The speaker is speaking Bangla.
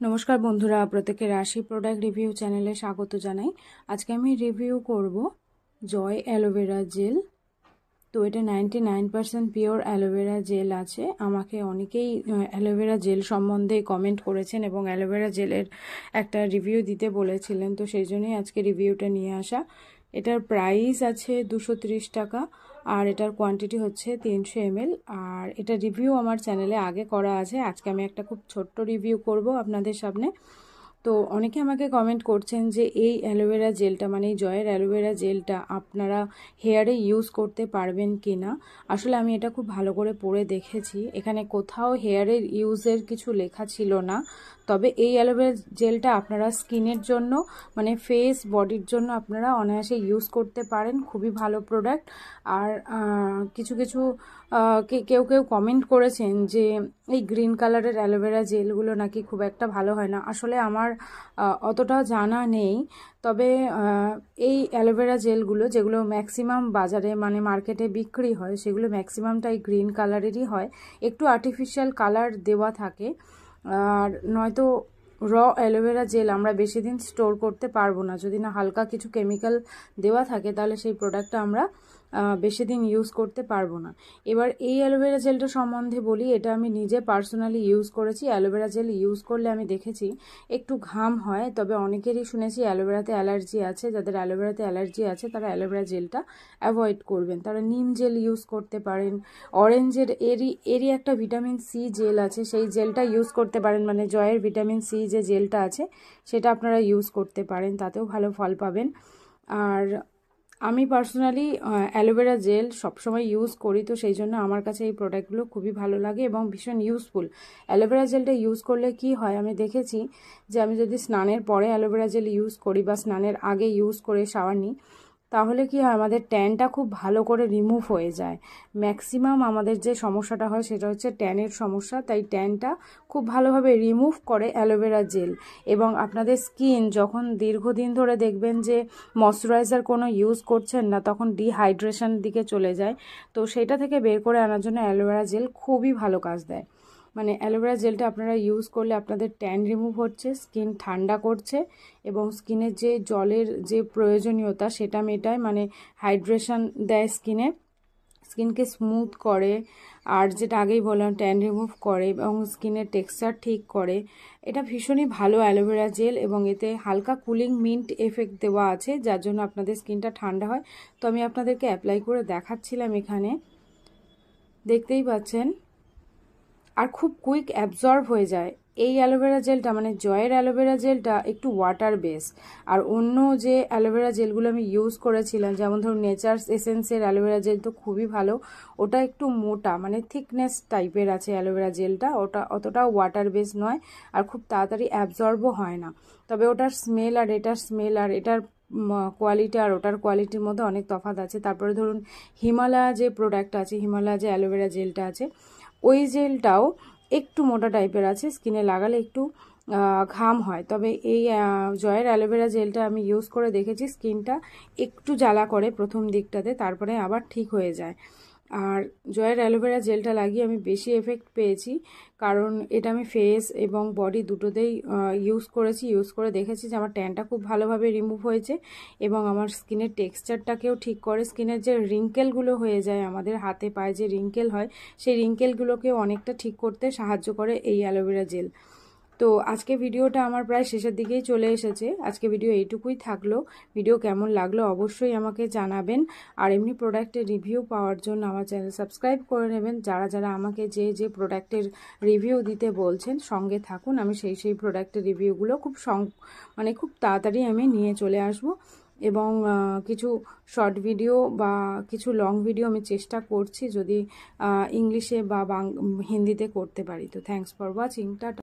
নমস্কার বন্ধুরা, প্রত্যেকের রাশি প্রোডাক্ট রিভিউ চ্যানেলে স্বাগত জানাই। আজকে আমি রিভিউ করব জয় অ্যালোভেরা জেল। তো এটা 99% পিওর অ্যালোভেরা জেল আছে। আমাকে অনেকেই অ্যালোভেরা জেল সম্বন্ধে কমেন্ট করেছেন এবং অ্যালোভেরা জেলের একটা রিভিউ দিতে বলেছিলেন, তো সেই জন্যই আজকে রিভিউটা নিয়ে আসা। এটার প্রাইস আছে 230 টাকা আর এটার কোয়ান্টিটি হচ্ছে 300 ml। আর এটা রিভিউ আমার চ্যানেলে আগে করা আছে। আজকে আমি একটা খুব ছোট্ট রিভিউ করব আপনাদের সামনে। তো অনেকে আমাকে কমেন্ট করছেন যে এই অ্যালোভেরা জেলটা মানে এই জয়ের অ্যালোভেরা জেলটা আপনারা হেয়ারে ইউজ করতে পারবেন কি না। আসলে আমি এটা খুব ভালো করে পড়ে দেখেছি, এখানে কোথাও হেয়ারের ইউজের কিছু লেখা ছিল না। তবে এই অ্যালোভেরা জেলটা আপনারা স্কিনের জন্য মানে ফেস বডির জন্য আপনারা অনায়াসে ইউজ করতে পারেন, খুবই ভালো প্রোডাক্ট। আর কিছু কিছু কেউ কেউ কমেন্ট করেছেন যে এই গ্রিন কালারের অ্যালোভেরা জেলগুলো নাকি খুব একটা ভালো হয় না। আসলে আমার অতটাও জানা নেই। তবে এই অ্যালোভেরা জেলগুলো যেগুলো ম্যাক্সিমাম বাজারে মানে মার্কেটে বিক্রি হয় সেগুলো ম্যাক্সিমামটাই গ্রিন কালারেরই হয়, একটু আর্টিফিশিয়াল কালার দেওয়া থাকে। আর নয়তো র অ্যালোভেরা জেল আমরা বেশি দিন স্টোর করতে পারবো না, যদি না হালকা কিছু কেমিক্যাল দেওয়া থাকে তাহলে সেই প্রোডাক্টটা আমরা বেশি দিন ইউজ করতে পারবো না। এবার এই অ্যালোভেরা জেলটা সম্বন্ধে বলি, এটা আমি নিজে পার্সোনালি ইউজ করেছি। অ্যালোভেরা জেল ইউজ করলে আমি দেখেছি একটু ঘাম হয়, তবে অনেকেরই শুনেছি অ্যালোভেরাতে অ্যালার্জি আছে। যাদের অ্যালোভেরাতে অ্যালার্জি আছে তারা অ্যালোভেরা জেলটা অ্যাভয়েড করবেন। তারা নিম জেল ইউজ করতে পারেন, অরেঞ্জের এরই একটা ভিটামিন সি জেল আছে, সেই জেলটা ইউজ করতে পারেন। মানে জয়ের ভিটামিন সি যে জেলটা আছে সেটা আপনারা ইউজ করতে পারেন, তাতেও ভালো ফল পাবেন। আর আমি পার্সোনালি অ্যালোভেরা জেল সবসময় ইউজ করি, তো সেই জন্য আমার কাছে এই প্রোডাক্টগুলো খুবই ভালো লাগে এবং ভীষণ ইউজফুল। অ্যালোভেরা জেলটা ইউজ করলে কি হয় আমি দেখেছি যে আমি যদি স্নানের পরে অ্যালোভেরা জেল ইউজ করি বা স্নানের আগে ইউজ করে শাওয়ার নিই, তাহলে কি হয় আমাদের ট্যানটা খুব ভালো করে রিমুভ হয়ে যায়। ম্যাক্সিমাম আমাদের যে সমস্যাটা হয় সেটা হচ্ছে ট্যানের সমস্যা, তাই ট্যানটা খুব ভালোভাবে রিমুভ করে অ্যালোভেরা জেল। এবং আপনাদের স্কিন যখন দীর্ঘদিন ধরে দেখবেন যে ময়শ্চারাইজার কোনো ইউজ করছেন না, তখন ডিহাইড্রেশন দিকে চলে যায়, তো সেটা থেকে বের করে আনার জন্য অ্যালোভেরা জেল খুবই ভালো কাজ দেয়। মানে অ্যালোভেরা জেলটা আপনারা ইউজ করলে আপনাদের ট্যান রিমুভ হচ্ছে, স্কিন ঠান্ডা করছে এবং স্কিনের যে জলের যে প্রয়োজনীয়তা সেটা মেটায়, মানে হাইড্রেশন দেয় স্কিনকে স্মুথ করে। আর যেটা আগেই বললাম ট্যান রিমুভ করে এবং স্কিনের টেক্সচার ঠিক করে। এটা ভীষণই ভালো অ্যালোভেরা জেল এবং এতে হালকা কুলিং মিন্ট এফেক্ট দেওয়া আছে, যার জন্য আপনাদের স্কিনটা ঠান্ডা হয়। তো আমি আপনাদেরকে অ্যাপ্লাই করে দেখাচ্ছিলাম, এখানে দেখতেই পাচ্ছেন। আর খুব কুইক অ্যাবজর্ব হয়ে যায় এই অ্যালোভেরা জেলটা, মানে জয়ের অ্যালোভেরা জেলটা একটু ওয়াটার বেস। আর অন্য যে অ্যালোভেরা জেলগুলো আমি ইউজ করেছিলাম, যেমন ধরুন নেচার্স এসেন্সের অ্যালোভেরা জেল তো খুবই ভালো, ওটা একটু মোটা মানে থিকনেস টাইপের আছে অ্যালোভেরা জেলটা, ওটা অতটাও ওয়াটার বেস নয় আর খুব তাড়াতাড়ি অ্যাবজর্বও হয় না। তবে ওটার স্মেল আর এটার স্মেল আর এটার কোয়ালিটি আর ওটার কোয়ালিটির মধ্যে অনেক তফাৎ আছে। তারপরে ধরুন হিমালয়া যে প্রোডাক্ট আছে, হিমালয়া যে অ্যালোভেরা জেলটা আছে, ওই জেলটাও একটু মোটা টাইপের আছে, স্কিনে লাগালে একটু ঘাম হয়। তবে এই জয়ের অ্যালোভেরা জেলটা আমি ইউজ করে দেখেছি, স্কিনটা একটু জ্বালা করে প্রথম দিকটাতে, তারপরে আবার ঠিক হয়ে যায়। আর জয়ের অ্যালোভেরা জেলটা লাগিয়ে আমি বেশি এফেক্ট পেয়েছি, কারণ এটা আমি ফেস এবং বডি দুটোতেই ইউজ করেছি। ইউজ করে দেখেছি যে আমার ট্যানটা খুব ভালোভাবে রিমুভ হয়েছে এবং আমার স্কিনের টেক্সচারটাকেও ঠিক করে। স্কিনের যে রিঙ্কেলগুলো হয়ে যায়, আমাদের হাতে পায়ে যে রিঙ্কেল হয়, সেই রিঙ্কেলগুলোকেও অনেকটা ঠিক করতে সাহায্য করে এই অ্যালোভেরা জেল। তো আজকে ভিডিওটা আমার প্রায় শেষের দিকেই চলে এসেছে। আজকে ভিডিও এইটুকুই থাকলো। ভিডিও কেমন লাগলো অবশ্যই আমাকে জানাবেন। আর এমনি প্রোডাক্টের রিভিউ পাওয়ার জন্য আমার চ্যানেল সাবস্ক্রাইব করে নেবেন। যারা যারা আমাকে যে প্রোডাক্টের রিভিউ দিতে বলছেন সঙ্গে থাকুন, আমি সেই প্রোডাক্টের রিভিউগুলো মানে খুব তাড়াতাড়ি আমি নিয়ে চলে আসব। এবং কিছু শর্ট ভিডিও বা কিছু লং ভিডিও আমি চেষ্টা করছি যদি ইংলিশে বা হিন্দিতে করতে পারি। তো থ্যাঙ্কস ফর ওয়াচিং, টাটা।